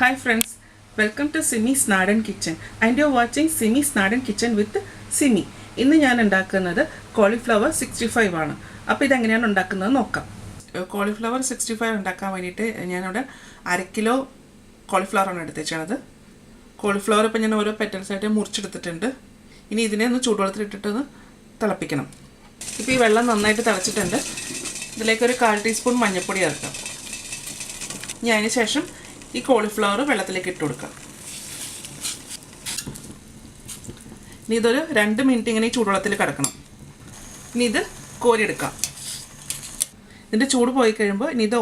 Hi friends, welcome to Simis Nadan Kitchen and you're watching Simis Nadan Kitchen with Simi. ഇന്ന് ഞാൻ ഉണ്ടാക്കുന്നത് cauliflower 65 ആണ്. അപ്പോൾ ഇതെങ്ങനെയാണ് ഉണ്ടാക്കുന്നത് നോക്കാം. കോളിഫ്ലവർ 65 ഉണ്ടാക്കാൻ വേണ്ടിയിട്ട് ഞാനിവിടെ 1/2 കിലോ കോളിഫ്ലവർ ആണ് എടുത്തിട്ടുള്ളത്. കോളിഫ്ലവർ ഇപ്പോൾ ഞാൻ ഓരോ പെറ്റൽസ് ആയിട്ട് മുറിച്ചെടുത്തിട്ടുണ്ട്. ഇനി ഇതിനെ ഒന്ന് ചൂടുവെള്ളത്തിൽ ഇട്ടിട്ട് തിളപ്പിക്കണം. ഇപ്പോൾ ഈ വെള്ളം നന്നായിട്ട് തിളച്ചിട്ടുണ്ട്. ഇതിലേക്ക് ഒരു 1/4 ടീസ്പൂൺ മഞ്ഞൾപ്പൊടി ചേർക്കാം. ഇനി അതിന് ശേഷം ഈ കോളിഫ്ലവർ വെള്ളത്തിലേക്ക് ഇട്ട് കൊടുക്കാം. ഇനി ഇതൊരു 2 മിനിറ്റ് ഇങ്ങനെ ഈ ചൂടുവെള്ളത്തിൽ കിടക്കണം. ഇനി ഇത് കോരിയെടുക്കാം. ഇതിൻ്റെ ചൂട് പോയി കഴിയുമ്പോൾ ഇനി ഇത്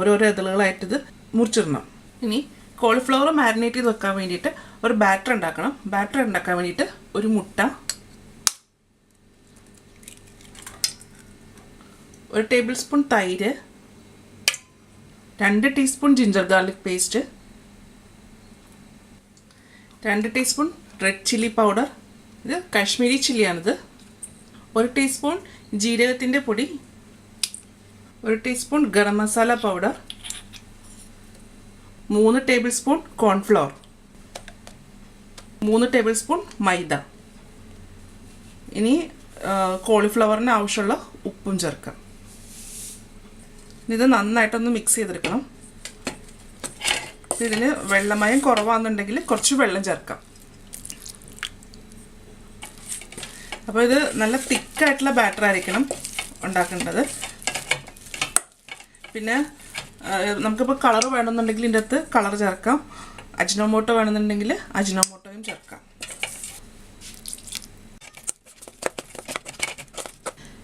ഓരോരോ ഇതളുകളായിട്ട് ഇത് മുറിച്ചിടണം. ഇനി കോളിഫ്ലവർ മാരിനേറ്റ് ചെയ്ത് വെക്കാൻ വേണ്ടിയിട്ട് ഒരു ബാറ്റർ ഉണ്ടാക്കണം. ബാറ്റർ ഉണ്ടാക്കാൻ വേണ്ടിയിട്ട് ഒരു മുട്ട, 1 ടേബിൾ സ്പൂൺ തൈര്, 2 teaspoon ginger garlic paste, 2 teaspoon red chilli powder, ഇത് കാശ്മീരി ചില്ലിയാണിത്, 1 ടീസ്പൂൺ ജീരകത്തിൻ്റെ പൊടി, 1 teaspoon garam masala powder, 3 tablespoon cornflour, 3 tablespoon maida. ഇനി കോളിഫ്ലവറിന് ആവശ്യമുള്ള ഉപ്പും ചേർക്കാം. ഇത് നന്നായിട്ടൊന്ന് മിക്സ് ചെയ്തെടുക്കണം. ഇതിന് വെള്ളമയം കുറവാണെന്നുണ്ടെങ്കിൽ കുറച്ച് വെള്ളം ചേർക്കാം. അപ്പോൾ ഇത് നല്ല തിക്കായിട്ടുള്ള ബാറ്റർ ആയിരിക്കണം ഉണ്ടാക്കേണ്ടത്. പിന്നെ നമുക്കിപ്പോൾ കളർ വേണമെന്നുണ്ടെങ്കിൽ ഇതിൻ്റെ അകത്ത് കളർ ചേർക്കാം. അജിനോമോട്ടോ വേണമെന്നുണ്ടെങ്കിൽ അജിനോമോട്ടോയും ചേർക്കാം.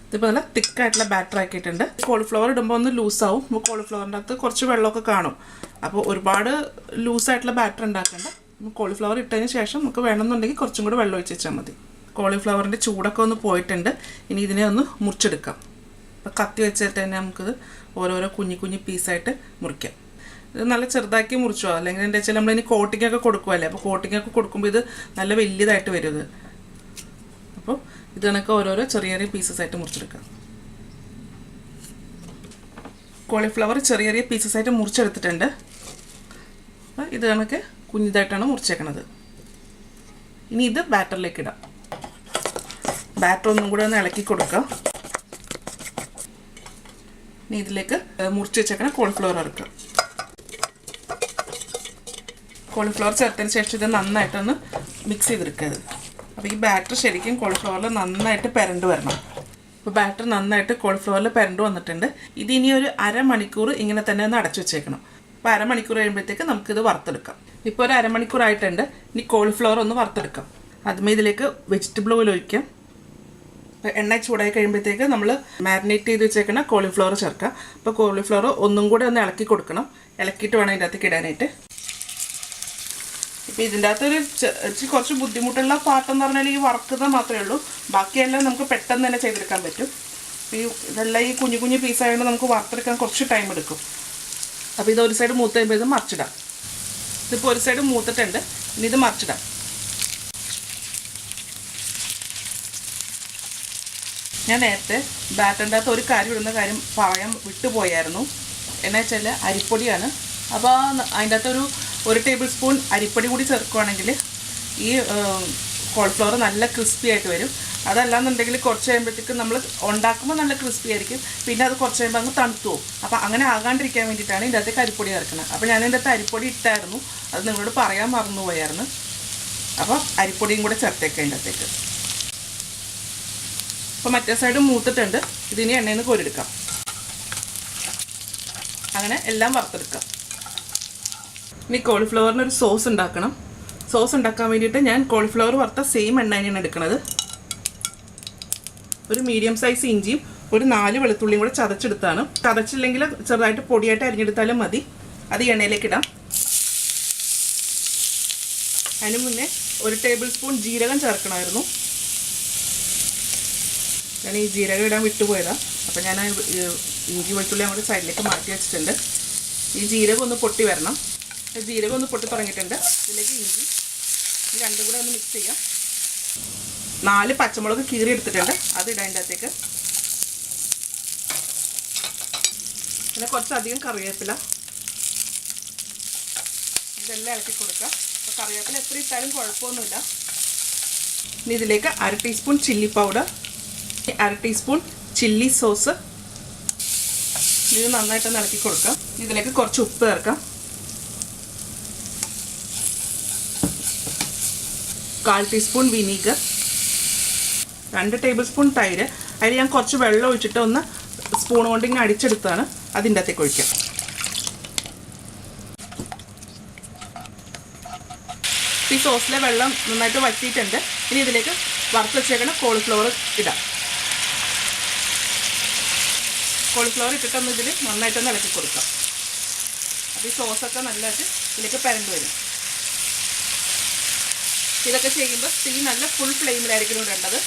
ഇതിപ്പോൾ നല്ല തിക്കായിട്ടുള്ള ബാറ്റർ ആക്കിയിട്ടുണ്ട്. കോളിഫ്ലവർ ഇടുമ്പോൾ ഒന്ന് ലൂസാവും. അപ്പോൾ കോളിഫ്ലവറിൻ്റെ അകത്ത് കുറച്ച് വെള്ളമൊക്കെ കാണും. അപ്പോൾ ഒരുപാട് ലൂസായിട്ടുള്ള ബാറ്റർ ഉണ്ടാക്കേണ്ട. കോളിഫ്ലവർ ഇട്ടതിന് ശേഷം നമുക്ക് വേണമെന്നുണ്ടെങ്കിൽ കുറച്ചും കൂടി വെള്ളം ഒഴിച്ച് വെച്ചാൽ മതി. കോളിഫ്ലവറിൻ്റെ ചൂടൊക്കെ ഒന്ന് പോയിട്ടുണ്ട്. ഇനി ഇതിനെ ഒന്ന് മുറിച്ചെടുക്കാം. അപ്പോൾ കത്തി വെച്ചിട്ട് തന്നെ നമുക്കിത് ഓരോരോ കുഞ്ഞു പീസായിട്ട് മുറിക്കാം. ഇത് നല്ല ചെറുതാക്കി മുറിച്ചോ, അല്ലെങ്കിൽ എന്താ വെച്ചാൽ നമ്മളിനി കോട്ടിങ്ങൊക്കെ കൊടുക്കുമല്ലേ. അപ്പോൾ കോട്ടിങ്ങൊക്കെ കൊടുക്കുമ്പോൾ ഇത് നല്ല വലിയതായിട്ട് വരും. ഇത് അപ്പോൾ ഇത് കണക്ക് ഓരോരോ ചെറിയ പീസസ് ആയിട്ട് മുറിച്ചെടുക്കാം. കോളിഫ്ലവർ ചെറിയ പീസസ് ആയിട്ട് മുറിച്ചെടുത്തിട്ടുണ്ട്. അപ്പോൾ ഇത് കണക്ക് കുഞ്ഞിതായിട്ടാണ് മുറിച്ചേക്കണത്. ഇനി ഇത് ബാറ്ററിലേക്ക് ഇടാം. ബാറ്റർ ഒന്നും കൂടെ ഒന്ന് ഇളക്കി കൊടുക്കാം. ഇനി ഇതിലേക്ക് മുറിച്ച് വെച്ചേക്കണ കോളിഫ്ലവർ ഇറക്കാം. കോളിഫ്ലവർ ചേർത്തതിന് ശേഷം ഇത് നന്നായിട്ടൊന്ന് മിക്സ് ചെയ്തെടുക്കുക. അപ്പോൾ ഈ ബാറ്റർ ശരിക്കും കോളിഫ്ലവറിൽ നന്നായിട്ട് പെരണ്ട് വരണം. അപ്പോൾ ബാറ്റർ നന്നായിട്ട് കോളിഫ്ലവറിൽ പെരണ്ട് വന്നിട്ടുണ്ട്. ഇതിനി ഒരു 1/2 മണിക്കൂർ ഇങ്ങനെ തന്നെ ഒന്ന് അടച്ചു വെച്ചേക്കണം. അപ്പോൾ 1/2 മണിക്കൂർ കഴിയുമ്പോഴത്തേക്ക് നമുക്കിത് വറുത്തെടുക്കാം. ഇപ്പോൾ ഒരു 1/2 മണിക്കൂർ ആയിട്ടുണ്ട്. ഇനി കോളിഫ്ലവർ ഒന്ന് വറുത്തെടുക്കാം. ആദ്യമേ ഇതിലേക്ക് വെജിറ്റബിൾ ഓയിൽ ഒഴിക്കാം. അപ്പോൾ എണ്ണ ചൂടായി കഴിയുമ്പോഴത്തേക്ക് നമ്മൾ മാരിനേറ്റ് ചെയ്ത് വെച്ചേക്കുന്ന കോളിഫ്ലവർ ചേർക്കാം. അപ്പോൾ കോളിഫ്ലവർ ഒന്നും കൂടെ ഒന്ന് ഇളക്കി കൊടുക്കണം. ഇളക്കിയിട്ട് വേണം ഇതിൻ്റെ അകത്തേക്ക് ഇടാനായിട്ട്. ഇപ്പോൾ ഇതിൻ്റെ അകത്തൊരു കുറച്ച് ബുദ്ധിമുട്ടുള്ള പാട്ടെന്ന് പറഞ്ഞാൽ ഈ വറുക്കുന്നത് മാത്രമേ ഉള്ളൂ. ബാക്കിയെല്ലാം നമുക്ക് പെട്ടെന്ന് തന്നെ ചെയ്തെടുക്കാൻ പറ്റും. ഈ ഇതെല്ലാം ഈ കുഞ്ഞു പീസായതുകൊണ്ട് നമുക്ക് വറുത്തെടുക്കാൻ കുറച്ച് ടൈം എടുക്കും. അപ്പോൾ ഇത് ഒരു സൈഡ് മൂത്ത് കഴിയുമ്പോൾ ഇത് മറിച്ചിടാം. ഇതിപ്പോൾ ഒരു സൈഡ് മൂത്തിട്ടുണ്ട്. ഇനി ഇത് മറിച്ചിടാം. ഞാൻ നേരത്തെ ബാറ്ററിൻ്റെ അകത്ത് ഒരു കാര്യം ഇടുന്ന കാര്യം പറയാൻ വിട്ടുപോയായിരുന്നു. എന്നു വെച്ചാൽ അരിപ്പൊടിയാണ്. അപ്പോൾ അതിൻ്റെ അകത്തൊരു 1 ടേബിൾ സ്പൂൺ അരിപ്പൊടി കൂടി ചേർക്കുകയാണെങ്കിൽ ഈ കോളിഫ്ലവർ നല്ല ക്രിസ്പി ആയിട്ട് വരും. അതല്ലാന്നുണ്ടെങ്കിൽ കുറച്ച് കഴിയുമ്പോഴത്തേക്ക് നമ്മൾ ഉണ്ടാക്കുമ്പോൾ നല്ല ക്രിസ്പി ആയിരിക്കും. പിന്നെ അത് കുറച്ച് കഴിയുമ്പോൾ അങ്ങ് തണുത്തു പോകും. അപ്പോൾ അങ്ങനെ ആകാണ്ടിരിക്കാൻ വേണ്ടിയിട്ടാണ് ഇതിൻ്റെ അകത്തേക്ക് അരിപ്പൊടി ചേർക്കുന്നത്. അപ്പോൾ ഞാൻ ഇതിൻ്റെ അകത്ത് അരിപ്പൊടി ഇട്ടായിരുന്നു. അത് നിങ്ങളോട് പറയാൻ മറന്നുപോയായിരുന്നു. അപ്പോൾ അരിപ്പൊടിയും കൂടെ ചേർത്തേക്കാം ഇതിൻ്റെ അകത്തേക്ക്. അപ്പോൾ മറ്റേ സൈഡ് മൂത്തിട്ടുണ്ട്. ഇതിനി എണ്ണയിൽ നിന്ന് കോരിയെടുക്കാം. അങ്ങനെ എല്ലാം വറുത്തെടുക്കാം. ഇനി കോളിഫ്ലവറിനൊരു സോസ് ഉണ്ടാക്കണം. സോസ് ഉണ്ടാക്കാൻ വേണ്ടിയിട്ട് ഞാൻ കോളിഫ്ലവർ വറുത്ത സെയിം എണ്ണ തന്നെയാണ് എടുക്കുന്നത്. ഒരു മീഡിയം സൈസ് ഇഞ്ചിയും ഒരു 4 വെളുത്തുള്ളിയും കൂടെ ചതച്ചെടുത്താണ്. ചതച്ചില്ലെങ്കിൽ ചെറുതായിട്ട് പൊടിയായിട്ട് അരിഞ്ഞെടുത്താലും മതി. അത് എണ്ണയിലേക്ക് ഇടാം. അതിന് മുന്നേ 1 ടേബിൾ സ്പൂൺ ജീരകം ചേർക്കണമായിരുന്നു. ഞാൻ ഈ ജീരകം ഇടാൻ വിട്ടുപോയതാണ്. അപ്പോൾ ഞാൻ ഇഞ്ചി വെളുത്തുള്ളി അങ്ങോട്ട് സൈഡിലേക്ക് മാറ്റി വെച്ചിട്ടുണ്ട്. ഈ ജീരകം ഒന്ന് പൊട്ടി വരണം. ജീരകം ഒന്ന് പൊട്ടി തുടങ്ങിയിട്ടുണ്ട്. ഇതിലേക്ക് ഇഞ്ചി ഈ രണ്ടും കൂടെ ഒന്ന് മിക്സ് ചെയ്യാം. 4 പച്ചമുളക് കീറി എടുത്തിട്ടുണ്ട്. അത് ഇടാൻ അതിൻ്റെ അകത്തേക്ക്. പിന്നെ കുറച്ചധികം കറിവേപ്പില, ഇതെല്ലാം ഇളക്കി കൊടുക്കുക. അപ്പോൾ കറിവേപ്പില എത്ര ഇട്ടാലും കുഴപ്പമൊന്നുമില്ല. ഇനി ഇതിലേക്ക് 1/2 teaspoon chilli powder, 1/2 teaspoon chilli sauce. ഇത് നന്നായിട്ടൊന്ന് ഇളക്കി കൊടുക്കാം. ഇതിലേക്ക് കുറച്ച് ഉപ്പ് ചേർക്കാം. 1/4 ടീസ്പൂൺ വിനീഗർ, 2 ടേബിൾ സ്പൂൺ തൈര്. അതിൽ ഞാൻ കുറച്ച് വെള്ളം ഒഴിച്ചിട്ട് ഒന്ന് സ്പൂൺ കൊണ്ട് ഇങ്ങനെ അടിച്ചെടുത്താണ്. അതിൻ്റെ അകത്തേക്ക് ഒഴിക്കാം. ഈ സോസിലെ വെള്ളം നന്നായിട്ട് വറ്റിയിട്ടുണ്ട്. ഇനി ഇതിലേക്ക് വറുത്ത് വെച്ചേക്കുന്ന കോളിഫ്ലവർ ഇടാം. കോളിഫ്ലവർ ഇട്ടിട്ടൊന്ന് ഇതിൽ നന്നായിട്ടൊന്ന് ഇളക്കി കൊടുക്കാം. അപ്പോൾ ഈ സോസൊക്കെ നല്ലതായിട്ട് ഇതിലേക്ക് പരണ്ട് വരും. ഇതൊക്കെ ചെയ്യുമ്പോൾ തീ നല്ല ഫുൾ ഫ്ലെയിമിലായിരിക്കും ഇടേണ്ടത്.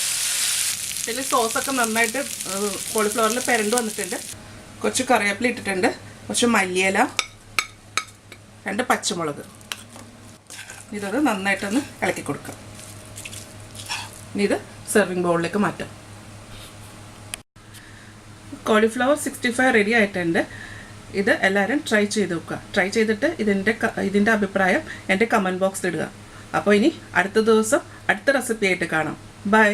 ഇതിൽ സോസൊക്കെ നന്നായിട്ട് കോളിഫ്ലവറിൽ പരണ്ട് വന്നിട്ടുണ്ട്. കുറച്ച് കറിവേപ്പില ഇട്ടിട്ടുണ്ട്, കുറച്ച് മല്ലിയില, 2 പച്ചമുളക്. ഇതൊക്കെ നന്നായിട്ടൊന്ന് ഇളക്കി കൊടുക്കാം. ഇനി ഇത് സെർവിങ് ബൗളിലേക്ക് മാറ്റാം. കോളിഫ്ലവർ 65 റെഡി ആയിട്ടുണ്ട്. ഇത് എല്ലാവരും ട്രൈ ചെയ്ത് നോക്കുക. ട്രൈ ചെയ്തിട്ട് ഇതിൻ്റെ അഭിപ്രായം എൻ്റെ കമൻറ്റ് ബോക്സിൽ ഇടുക. അപ്പോൾ ഇനി അടുത്ത ദിവസം അടുത്ത റെസിപ്പി ആയിട്ട് കാണാം. ബൈ.